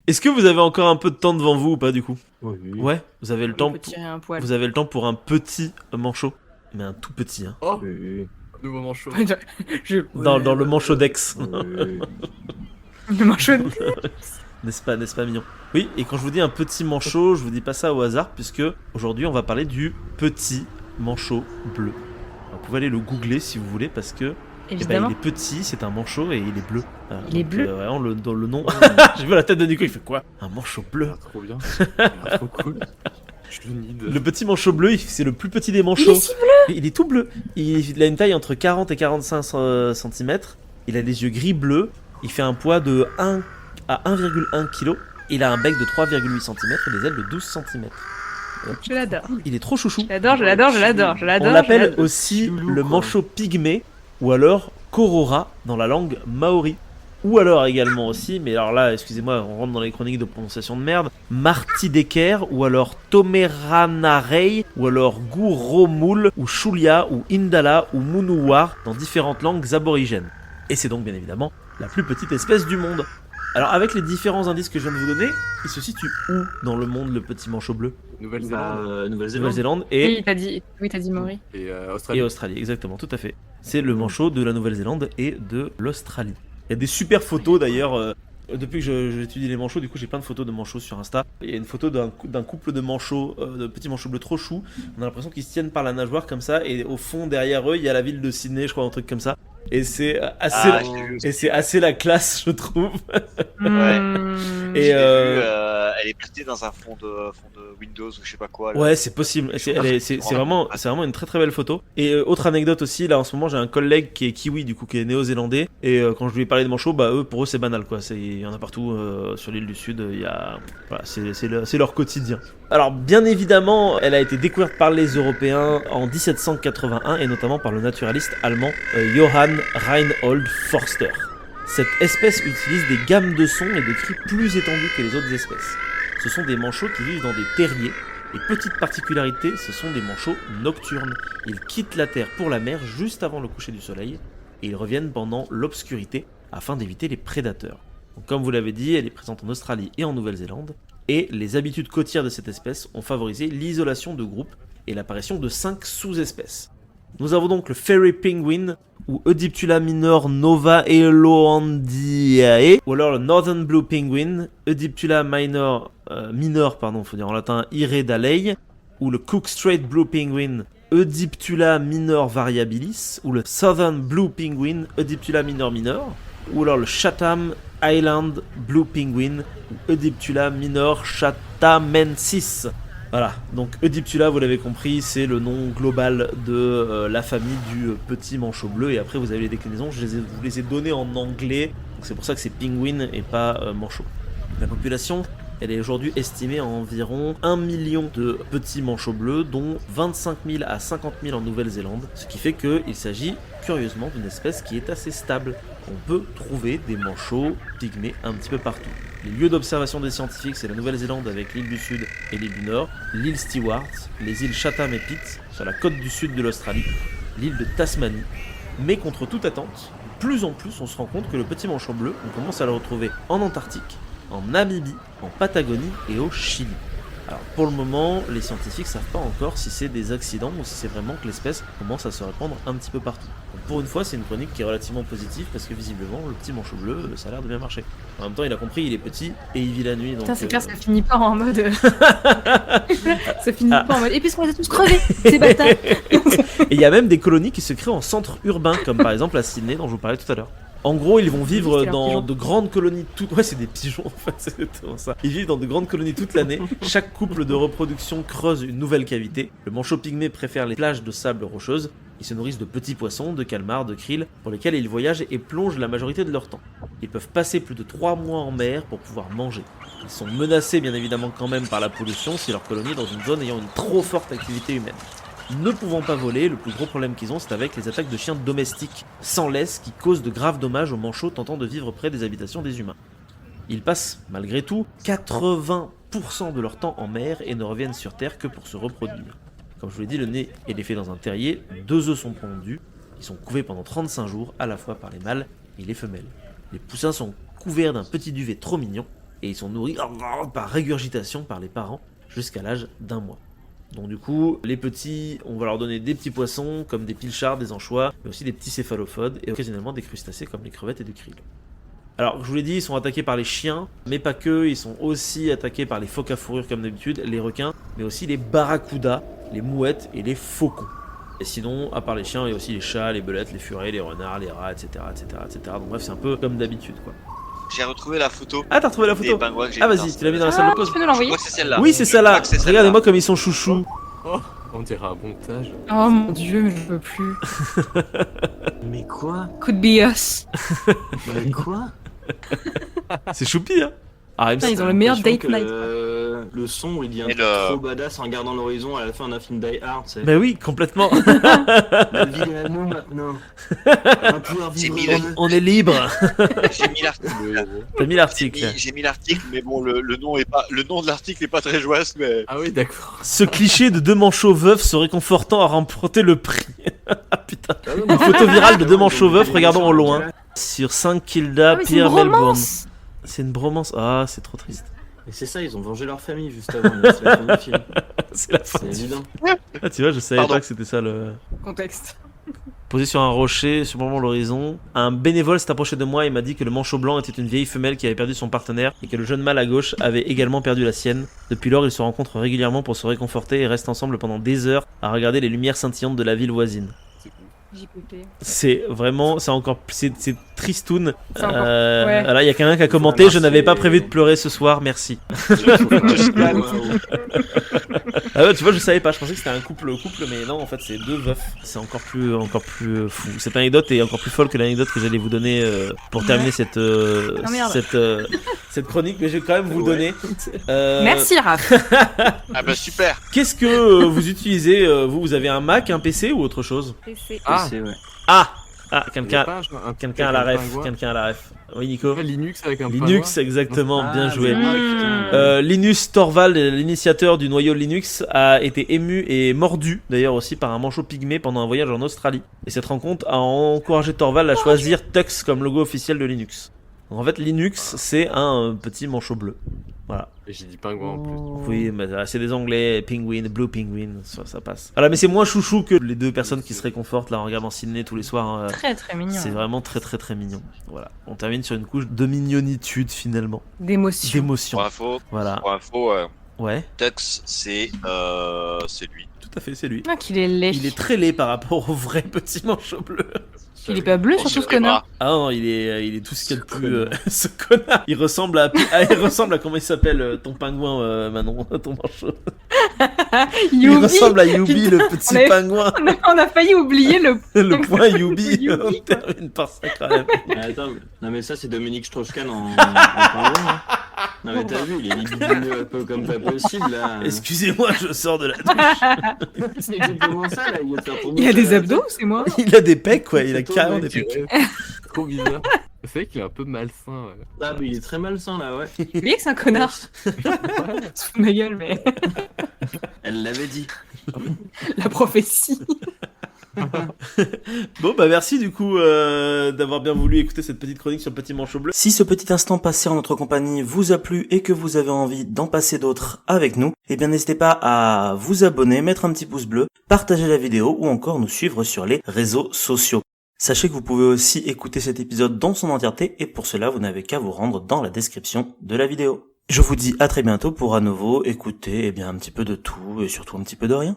Est-ce que vous avez encore un peu de temps devant vous ou pas du coup? Oui. Ouais, vous avez le temps. On peut tirer un poil. Vous avez le temps pour un petit manchot, mais un tout petit, hein. Oh, Oui. nouveau manchot. Dans le manchot d'Ex. Oui. Le manchot. N'est-ce pas mignon? Oui, et quand je vous dis un petit manchot, je vous dis pas ça au hasard, puisque aujourd'hui on va parler du petit manchot bleu. Vous pouvez aller le googler si vous voulez, parce que Évidemment. il est petit, c'est un manchot et il est bleu. Il est bleu. Vraiment, dans le nom. J'ai vu la tête de Nico, il fait quoi? Un manchot bleu. Ah, trop bien. Ah, trop cool. Je need. Le petit manchot bleu, c'est le plus petit des manchots. Il est si bleu. Il est tout bleu. Il a une taille entre 40 et 45 cm. Il a des yeux gris-bleu. Il fait un poids de 1 à 1,1 kg. Il a un bec de 3,8 cm et des ailes de 12 cm. Je l'adore. Il est trop chouchou. Je l'adore. On l'appelle aussi le manchot pygmée ou alors korora dans la langue maori. Ou alors également aussi, mais alors là, excusez-moi, on rentre dans les chroniques de prononciation de merde, Martideker, ou alors Tomeranarei, ou alors Guromul, ou Shulia, ou Indala, ou Munuwar, dans différentes langues aborigènes. Et c'est donc bien évidemment la plus petite espèce du monde. Alors avec les différents indices que je viens de vous donner, il se situe où dans le monde le petit manchot bleu? Nouvelle-Zélande. Nouvelle-Zélande Oui, t'as dit Maury. Et et Australie. Australie, exactement, tout à fait. C'est le manchot de la Nouvelle-Zélande et de l'Australie. Il y a des super photos d'ailleurs. Depuis que j'étudie les manchots, du coup j'ai plein de photos de manchots sur Insta. Il y a une photo d'un couple de manchots, de petits manchots bleus trop choux. On a l'impression qu'ils se tiennent par la nageoire comme ça. Et au fond derrière eux, il y a la ville de Sydney, je crois, un truc comme ça. Et c'est assez, c'est assez la classe, je trouve. Et Elle est plantée dans un fond de Windows ou je sais pas quoi. Là. ouais, c'est possible. C'est vraiment une très très belle photo. Et autre anecdote aussi, là en ce moment j'ai un collègue qui est kiwi, du coup qui est néo-zélandais. Et quand je lui ai parlé de manchots, bah pour eux c'est banal quoi. Il y en a partout sur l'île du Sud. Voilà, c'est leur quotidien. Alors bien évidemment, elle a été découverte par les Européens en 1781 et notamment par le naturaliste allemand Johann Reinhold Forster. Cette espèce utilise des gammes de sons et de cris plus étendues que les autres espèces. Ce sont des manchots qui vivent dans des terriers. Et petite particularité, ce sont des manchots nocturnes. Ils quittent la terre pour la mer juste avant le coucher du soleil et ils reviennent pendant l'obscurité afin d'éviter les prédateurs. Donc, comme vous l'avez dit, elle est présente en Australie et en Nouvelle-Zélande et les habitudes côtières de cette espèce ont favorisé l'isolation de groupes et l'apparition de 5 sous-espèces. Nous avons donc le Fairy Penguin, ou Oediptula minor nova eloandiae, ou alors le Northern Blue Penguin, Oediptula minor, faut dire en latin, Iredalei, ou le Cook Strait Blue Penguin, Oediptula minor variabilis, ou le Southern Blue Penguin, Oediptula minor, ou alors le Chatham Island Blue Penguin, ou Oediptula minor chathamensis. Voilà, donc Oediptula, vous l'avez compris, c'est le nom global de la famille du petit manchot bleu. Et après, vous avez les déclinaisons, je vous les ai données en anglais. Donc c'est pour ça que c'est penguin et pas manchot. La population, elle est aujourd'hui estimée à environ 1 million de petits manchots bleus, dont 25 000 à 50 000 en Nouvelle-Zélande. Ce qui fait qu'il s'agit, curieusement, d'une espèce qui est assez stable. On peut trouver des manchots pygmées un petit peu partout. Les lieux d'observation des scientifiques, c'est la Nouvelle-Zélande avec l'île du Sud et l'île du Nord, l'île Stewart, les îles Chatham et Pitt, sur la côte du sud de l'Australie, l'île de Tasmanie. Mais contre toute attente, de plus en plus, on se rend compte que le petit manchot bleu, on commence à le retrouver en Antarctique, en Namibie, en Patagonie et au Chili. Alors pour le moment, les scientifiques savent pas encore si c'est des accidents ou si c'est vraiment que l'espèce commence à se répandre un petit peu partout. Donc pour une fois, c'est une chronique qui est relativement positive parce que visiblement, le petit manchot bleu, ça a l'air de bien marcher. En même temps, il a compris, il est petit et il vit la nuit. Donc, Putain, c'est clair, ça finit pas en mode. Ça finit pas en mode. Et puis, on les a tous crevés, ces bâtards. Et il y a même des colonies qui se créent en centre urbain, comme par exemple à Sydney, dont je vous parlais tout à l'heure. En gros, ils vont vivre dans de grandes colonies toute... Ouais, c'est des pigeons en fait, c'est exactement ça. Ils vivent dans de grandes colonies toute l'année. Chaque couple de reproduction creuse une nouvelle cavité. Le manchot pygmée préfère les plages de sable rocheuse. Ils se nourrissent de petits poissons, de calmars, de krill, pour lesquels ils voyagent et plongent la majorité de leur temps. Ils peuvent passer plus de 3 mois en mer pour pouvoir manger. Ils sont menacés bien évidemment quand même par la pollution si leur colonie est dans une zone ayant une trop forte activité humaine. Ne pouvant pas voler, le plus gros problème qu'ils ont, c'est avec les attaques de chiens domestiques, sans laisse, qui causent de graves dommages aux manchots tentant de vivre près des habitations des humains. Ils passent, malgré tout, 80% de leur temps en mer et ne reviennent sur Terre que pour se reproduire. Comme je vous l'ai dit, le nez est fait dans un terrier, 2 œufs sont pondus, ils sont couvés pendant 35 jours, à la fois par les mâles et les femelles. Les poussins sont couverts d'un petit duvet trop mignon, et ils sont nourris par régurgitation par les parents jusqu'à l'âge d'1 mois. Donc du coup, les petits, on va leur donner des petits poissons comme des pilchards, des anchois, mais aussi des petits céphalopodes et occasionnellement des crustacés comme les crevettes et du krill. Alors, je vous l'ai dit, ils sont attaqués par les chiens, mais pas que, ils sont aussi attaqués par les phoques à fourrure comme d'habitude, les requins, mais aussi les barracudas, les mouettes et les faucons. Et sinon, à part les chiens, il y a aussi les chats, les belettes, les furets, les renards, les rats, etc. Donc bref, c'est un peu comme d'habitude, quoi. J'ai retrouvé la photo. Ah, t'as retrouvé la des photo? pingouins que j'ai Ah, mis vas-y, tu l'as mis dans la salle de Tu pause. peux nous Je l'envoyer? crois que c'est celle-là. Oui, c'est Je celle-là. crois que c'est celle-là. Regardez-moi comme ils sont chouchous. Oh, on dirait un montage. Oh mon dieu, mais je peux plus. Mais quoi? Could be us. Mais quoi? C'est choupi, hein. Ah, Putain, ils ont le meilleur date night. Le son où il dit un Et truc le- trop badass en regardant l'horizon, à la fin d'un film Die Hard, c'est Bah oui, complètement. la vie est à nous maintenant. On va pouvoir J'ai vivre mis heureux. On est libre. J'ai mis l'article. T'as mis l'article. J'ai mis l'article, mais bon, le nom de l'article est pas très joyeux, mais Ah oui, d'accord. Ce cliché de deux manchots veufs serait confortant à remporter le prix. Ah putain. Ah oui, Une photo virale de deux manchots manchots veufs, regardons au loin. Sur 5 Kilda, Ah oui, c'est une Pierre Melbourne. romance. C'est une bromance. Ah, c'est trop triste. Et c'est ça, ils ont vengé leur famille juste avant. C'est la fin du film. C'est la fin. C'est évident. Ah, tu vois, je savais Pardon. pas que c'était ça le. Contexte. Posé sur un rocher, surplombant l'horizon, un bénévole s'est approché de moi et m'a dit que le manchot blanc était une vieille femelle qui avait perdu son partenaire et que le jeune mâle à gauche avait également perdu la sienne. Depuis lors, ils se rencontrent régulièrement pour se réconforter et restent ensemble pendant des heures à regarder les lumières scintillantes de la ville voisine. JPP. C'est vraiment, c'est tristoun. C'est encore- ouais. Voilà, il y a quelqu'un qui a commenté, je n'avais pas prévu de pleurer ce soir, merci. Ah ouais, tu vois, je savais pas, je pensais que c'était un couple, mais non, en fait, c'est deux veufs. C'est encore plus fou. Cette anecdote est encore plus folle que l'anecdote que j'allais vous donner pour terminer cette merde. cette chronique, mais je vais quand même vous le donner. Merci Raph. Ah bah super. Qu'est-ce que vous utilisez vous avez un Mac, un PC ou autre chose? Ah, C'est ouais. Ah, il y a quelqu'un pas un- quelqu'un à avec la un ref, pingouin. quelqu'un à la ref. Oui, Nico. Ouais, Linux avec un Linux, pingouin. exactement, Ah, bien joué. c'est moi, putain. Linus Torvald, l'initiateur du noyau Linux, a été ému et mordu d'ailleurs aussi par un manchot pygmée pendant un voyage en Australie. Et cette rencontre a encouragé Torvald à choisir Tux comme logo officiel de Linux. Donc en fait, Linux, c'est un petit manchot bleu. Voilà. Et j'ai dit pingouin en plus. Oui, mais c'est des anglais, penguin, blue penguin, ça passe. Voilà, mais c'est moins chouchou que les deux personnes qui se réconfortent là en regardant Sydney tous les soirs. Très très mignon. C'est vraiment très très très mignon. Voilà. On termine sur une couche de mignonitude finalement. D'émotion. D'émotion. Voilà. Pour info, Ouais, Tux, c'est lui. tout à fait, c'est lui. Ah, qu'il est laid. Il est très laid par rapport au vrai petit manchot bleu. Il est pas bleu On surtout se ce connard. Ah non, il est tout ce qu'il y a de plus. Ce connard. Il ressemble à comment il s'appelle ton pingouin, Manon, ton manchot. Il Yubi. ressemble à Yubi, le petit On avait- pingouin. On a failli oublier le. Le point Yubi. Yubi, On termine par ça quand même. Mais attends, non mais ça c'est Dominique Strauss-Kahn en pingouin. Hein. Non mais t'as vu, il est libidineux un peu comme pas possible là. Excusez-moi, je sors de la douche. C'est exactement ça là, il va te faire tomber. Il a des abdos, c'est moi. Il a des pecs, quoi. Il a C'est toi, carrément mec, des pecs. Ouais, trop bizarre. C'est vrai qu'il est un peu malsain. Ouais. Ah mais il est très malsain là, ouais. Vous voyez que c'est un connard. Se fout de ma gueule, mais Elle l'avait dit. la prophétie. Bon bah merci du coup d'avoir bien voulu écouter cette petite chronique sur le petit manchot bleu. Si ce petit instant passé en notre compagnie vous a plu et que vous avez envie d'en passer d'autres avec nous, eh bien n'hésitez pas à vous abonner, mettre un petit pouce bleu, partager la vidéo ou encore nous suivre sur les réseaux sociaux. Sachez que vous pouvez aussi écouter cet épisode dans son entièreté et pour cela vous n'avez qu'à vous rendre dans la description de la vidéo. Je vous dis à très bientôt pour à nouveau écouter un petit peu de tout et surtout un petit peu de rien.